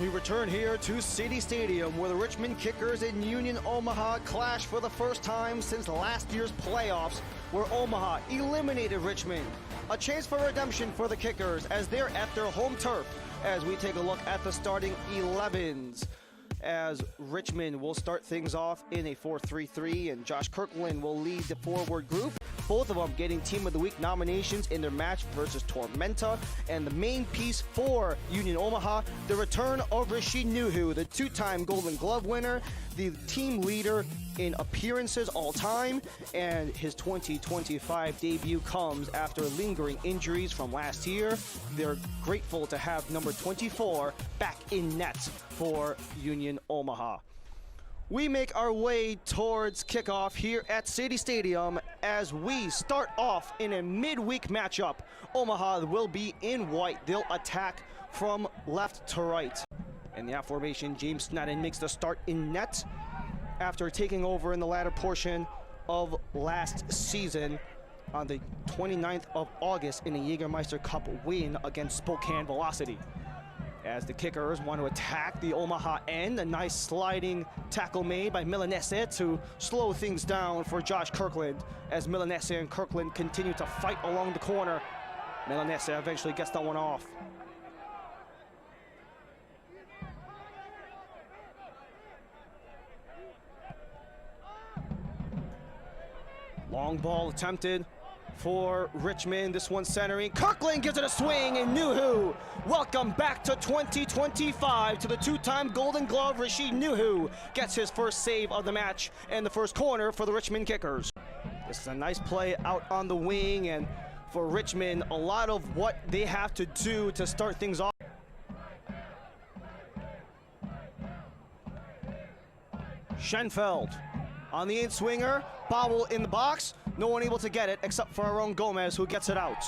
We return here to City Stadium where the Richmond Kickers and Union Omaha clash for the first time since last year's playoffs, where Omaha eliminated Richmond. A chance for redemption for the Kickers as they're at their home turf, as we take a look at the starting 11s. As Richmond will start things off in a 4-3-3 and Josh Kirkland will lead the forward group. Both of them getting Team of the Week nominations in their match versus Tormenta. And the main piece for Union Omaha, the return of Rashid Nuhu, the two-time Golden Glove winner, the team leader in appearances all time, and his 2025 debut comes after lingering injuries from last year. They're grateful to have number 24 back in net for Union Omaha. We make our way towards kickoff here at City Stadium as we start off in a midweek matchup. Omaha will be in white. They'll attack from left to right. In the formation, James Snedden makes the start in net after taking over in the latter portion of last season on the 29th of August in a Jägermeister Cup win against Spokane Velocity. As the Kickers want to attack the Omaha end, a nice sliding tackle made by Milanese to slow things down for Josh Kirkland as Milanese and Kirkland continue to fight along the corner. Milanese eventually gets that one off. Long ball attempted for Richmond. This one centering. Kirkland gives it a swing, and Nuhu. Welcome back to 2025 to the two-time Golden Glove. Rashid Nuhu gets his first save of the match and the first corner for the Richmond Kickers. This is a nice play out on the wing, and for Richmond, a lot of what they have to do to start things off. Schenfeld on the in-swinger, bobble in the box. No one able to get it except for our own Gomez, who gets it out.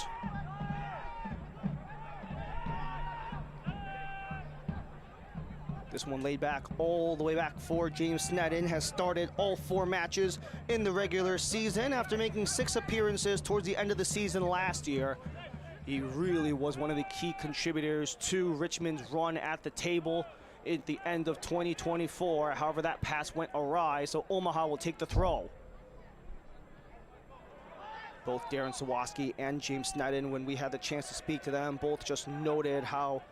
This one laid back all the way back for James Snedden. Has started all 4 matches in the regular season after making 6 appearances towards the end of the season last year. He really was one of the key contributors to Richmond's run at the table at the end of 2024. However, that pass went awry, so Omaha will take the throw. Both Darren Sawaski and James Snedden, when we had the chance to speak to them, both just noted how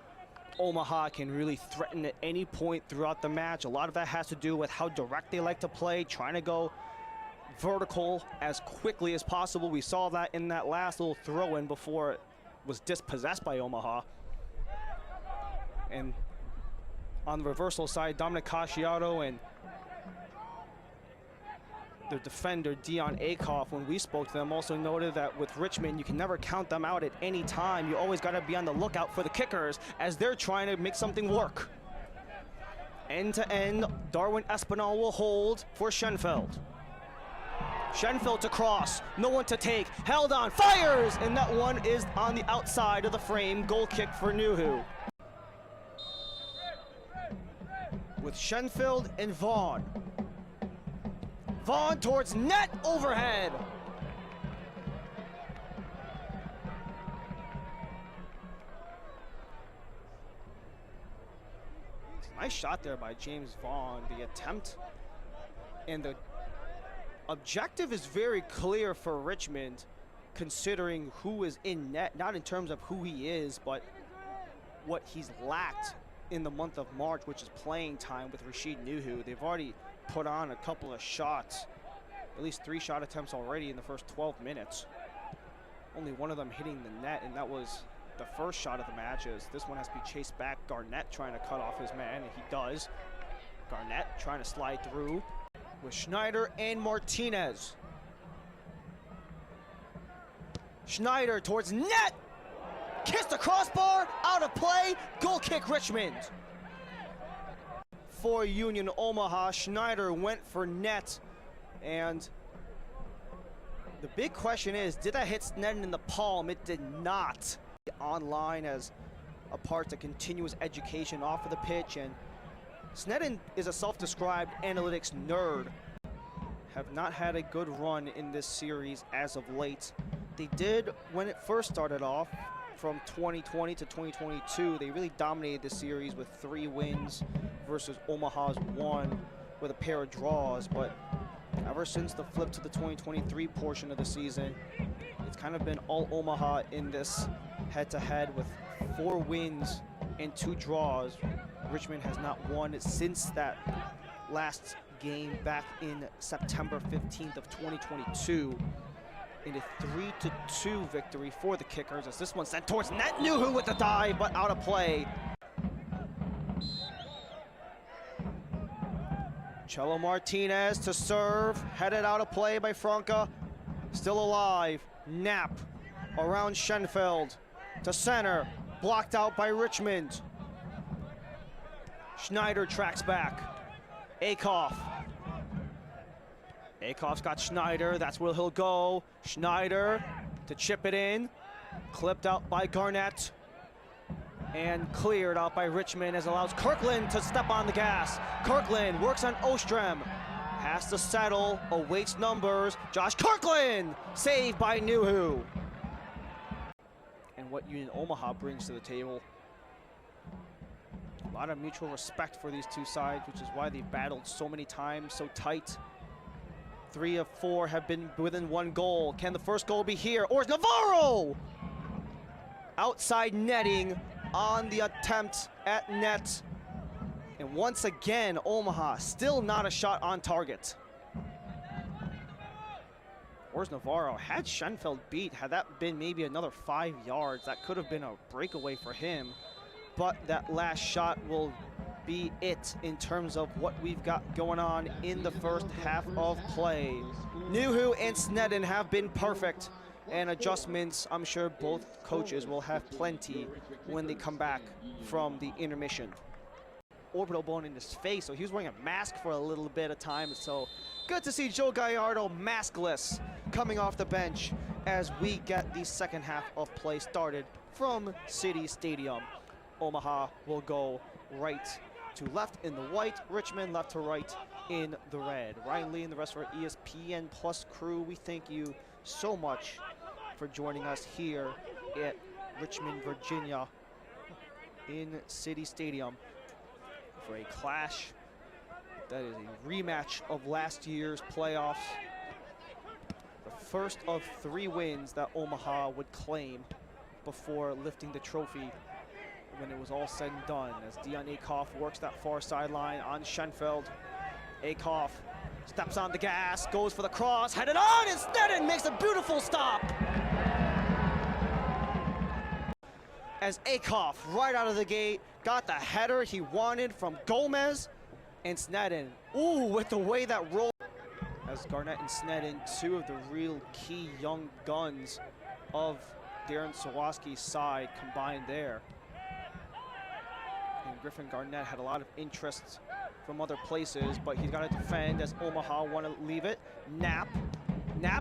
Omaha can really threaten at any point throughout the match. A lot of that has to do with how direct they like to play, trying to go vertical as quickly as possible. We saw that in that last little throw-in before it was dispossessed by Omaha. And on the reversal side, Dominic Casciato and their defender, Dion Akoff, when we spoke to them, also noted that with Richmond, you can never count them out at any time. You always got to be on the lookout for the Kickers as they're trying to make something work. End to end, Darwin Espinal will hold for Schenfeld. Schenfeld to cross, no one to take, held on, fires, and that one is on the outside of the frame. Goal kick for Nuhu. With Schenfeld and Vaughn. Vaughn towards net, overhead. Nice shot there by James Vaughn. The attempt and the objective is very clear for Richmond, considering who is in net, not in terms of who he is, but what he's lacked in the month of March, which is playing time with Rashid Nuhu. They've already put on a couple of shots, at least 3 shot attempts already in the first 12 minutes. Only one of them hitting the net, and that was the first shot of the match. As this one has to be chased back. Garnett trying to cut off his man, and he does. Garnett trying to slide through with Schneider and Martinez. Schneider towards net! Kissed the crossbar, out of play, goal kick Richmond. For Union Omaha, Schneider went for net, and the big question is, did that hit Snedden in the palm? It did not. Online as a part of continuous education off of the pitch, and Snedden is a self-described analytics nerd. Have not had a good run in this series as of late. They did when it first started off, from 2020 to 2022, they really dominated the series with 3 wins versus Omaha's 1 with a pair of draws. But ever since the flip to the 2023 portion of the season, it's kind of been all Omaha in this head-to-head with 4 wins and 2 draws. Richmond has not won since that last game back in September 15th of 2022. In a 3-2 victory for the Kickers, as this one sent towards net. Nuhu with the dive, but out of play. Chelo Martinez to serve, headed out of play by Franca. Still alive. Knapp around Schenfeld to center, blocked out by Richmond. Schneider tracks back. Akoff. Akoff's got Schneider, that's where he'll go. Schneider to chip it in, clipped out by Garnett, and cleared out by Richmond as allows Kirkland to step on the gas. Kirkland works on Ostrom, has to settle, awaits numbers. Josh Kirkland, saved by Nuhu. And what Union Omaha brings to the table, a lot of mutual respect for these two sides, which is why they've battled so many times, so tight. 3 of 4 have been within 1 goal. Can the first goal be here? Or is Navarro? Outside netting on the attempt at net. And once again, Omaha still not a shot on target. Where's Navarro? Had Schenfeld beat, had that been maybe another 5 yards, that could have been a breakaway for him. But that last shot will be it in terms of what we've got going on in the first half of play. Nuhu and Sneddon have been perfect, and adjustments, I'm sure both coaches will have plenty when they come back from the intermission. Orbital bone in his face, so he was wearing a mask for a little bit of time, so good to see Joe Gallardo maskless coming off the bench as we get the second half of play started from City Stadium. Omaha will go right to left in the white, Richmond left to right in the red. Ryan Lee and the rest of our ESPN Plus crew, we thank you so much for joining us here at Richmond, Virginia in City Stadium for a clash that is a rematch of last year's playoffs. The first of 3 wins that Omaha would claim before lifting the trophy when it was all said and done, as Dion Akoff works that far sideline on Schenfeld. Akoff steps on the gas, goes for the cross, headed on, and Sneddon makes a beautiful stop. As Akoff, right out of the gate, got the header he wanted from Gomez, and Sneddon, ooh, with the way that rolled. As Garnett and Sneddon, 2 of the real key young guns of Darren Sawaski's side combined there. And Griffin Garnett had a lot of interest from other places, but he's got to defend as Omaha want to leave it. Knapp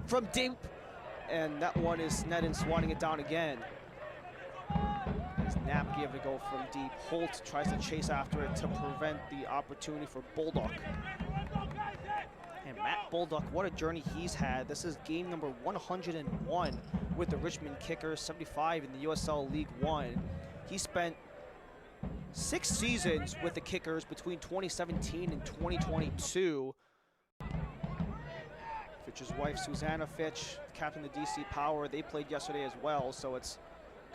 from deep, and that one is Sneddon swatting it down again. As Knapp gave it a go from deep, Holt tries to chase after it to prevent the opportunity for Bulldog. And Matt Bulldog, what a journey he's had. This is game number 101 with the Richmond Kickers, 75 in the USL League One. He spent 6 seasons with the Kickers between 2017 and 2022. Fitch's wife, Susanna Fitch, captain of the DC Power, they played yesterday as well, so it's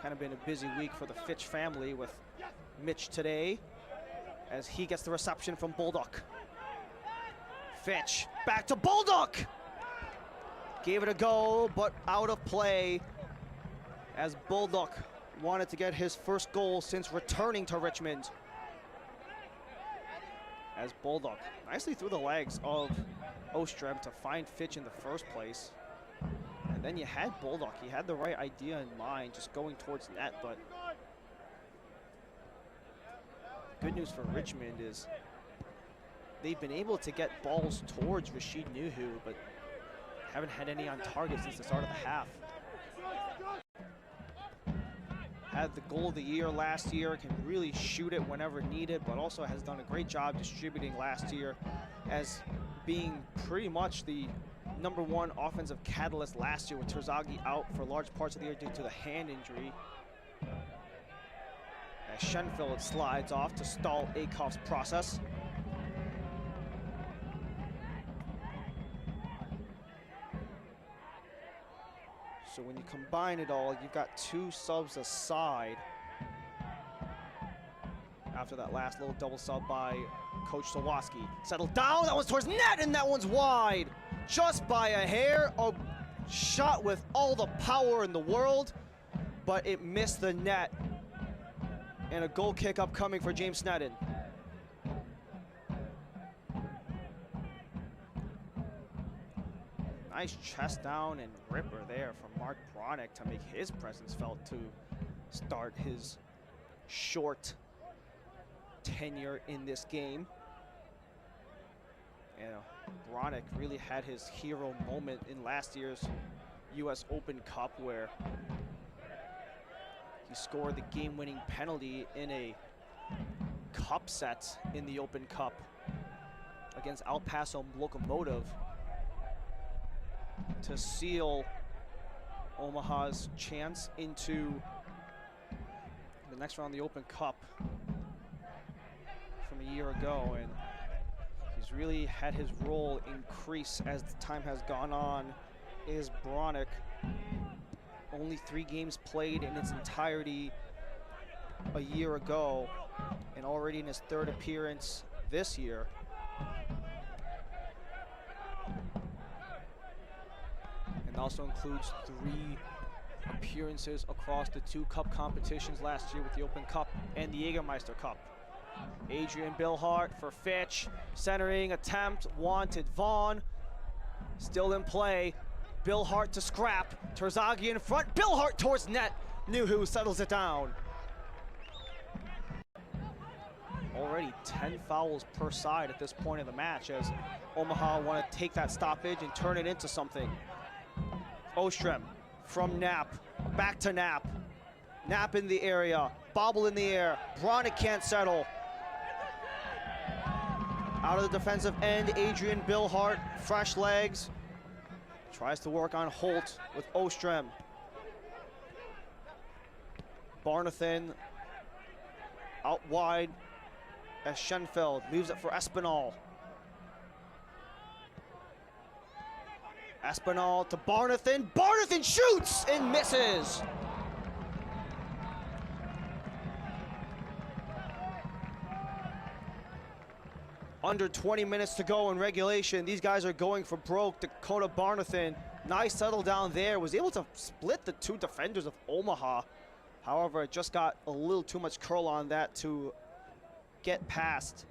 kind of been a busy week for the Fitch family with Mitch today as he gets the reception from Bulldog. Fitch, back to Bulldog! Gave it a go, but out of play as Bulldog wanted to get his first goal since returning to Richmond. As Bulldog nicely through the legs of Ostrom to find Fitch in the first place. And then you had Bulldog, he had the right idea in mind, just going towards net, but good news for Richmond is they've been able to get balls towards Rashid Nuhu, but haven't had any on target since the start of the half. Had the goal of the year last year, can really shoot it whenever needed, but also has done a great job distributing last year as being pretty much the #1 offensive catalyst last year with Terzaghi out for large parts of the year due to the hand injury. As Schenfeld slides off to stall Akoff's process. So when you combine it all, you've got 2 subs aside after that last little double sub by Coach Sawatsky. Settled down, that one's towards net, and that one's wide. Just by a hair, a shot with all the power in the world, but it missed the net. And a goal kick upcoming for James Sneddon. Nice chest down and ripper there from Mark Bronick to make his presence felt to start his short tenure in this game. And Bronick really had his hero moment in last year's US Open Cup, where he scored the game-winning penalty in a cup set in the Open Cup against El Paso Locomotive to seal Omaha's chance into the next round of the Open Cup from a year ago. And he's really had his role increase as the time has gone on. Is Bronick only 3 games played in its entirety a year ago, and already in his 3rd appearance this year. And also includes 3 appearances across the 2 cup competitions last year with the Open Cup and the Jägermeister Cup. Adrian Billhart for Fitch, centering attempt, wanted Vaughn, still in play. Billhart to scrap, Terzaghi in front, Billhart towards net, Nuhu settles it down. Already 10 fouls per side at this point of the match, as Omaha want to take that stoppage and turn it into something. Ostrom from Knapp, back to Knapp. Knapp in the area, bobble in the air, Bronick can't settle. Out of the defensive end, Adrian Billhart, fresh legs. Tries to work on Holt with Ostrom. Barnathan out wide as Schenfeld leaves it for Espinal. Espinal to Barnathan. Barnathan shoots and misses. Under 20 minutes to go in regulation. These guys are going for broke. Dakota Barnathan, nice settle down there. Was able to split the 2 defenders of Omaha. However, it just got a little too much curl on that to get past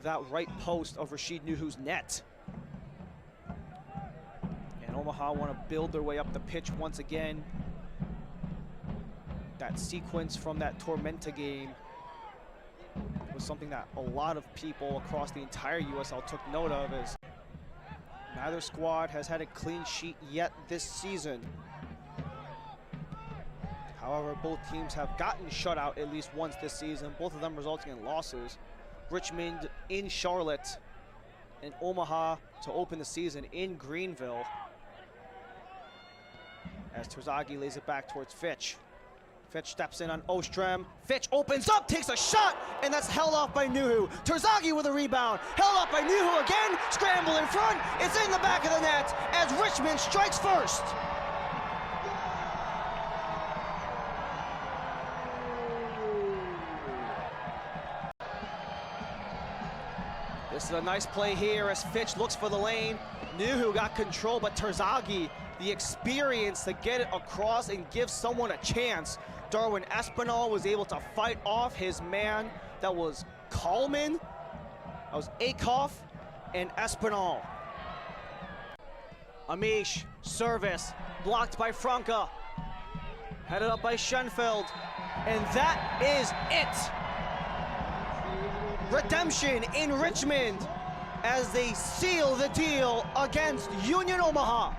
that right post of Rashid Nuhu's net. And Omaha want to build their way up the pitch once again. That sequence from that Tormenta game was something that a lot of people across the entire USL took note of, as neither squad has had a clean sheet yet this season. However, both teams have gotten shut out at least once this season, both of them resulting in losses. Richmond in Charlotte and Omaha to open the season in Greenville, as Terzaghi lays it back towards Fitch. Fitch steps in on Ostrom. Fitch opens up, takes a shot, and that's held off by Nuhu. Terzaghi with a rebound. Held off by Nuhu again. Scramble in front. It's in the back of the net as Richmond strikes first. This is a nice play here as Fitch looks for the lane. Nuhu got control, but Terzaghi, the experience to get it across and give someone a chance. Darwin Espinal was able to fight off his man. That was Coleman, that was Akoff, and Espinal. Amish, service, blocked by Franca. Headed up by Schenfeld, and that is it. Redemption in Richmond as they seal the deal against Union Omaha.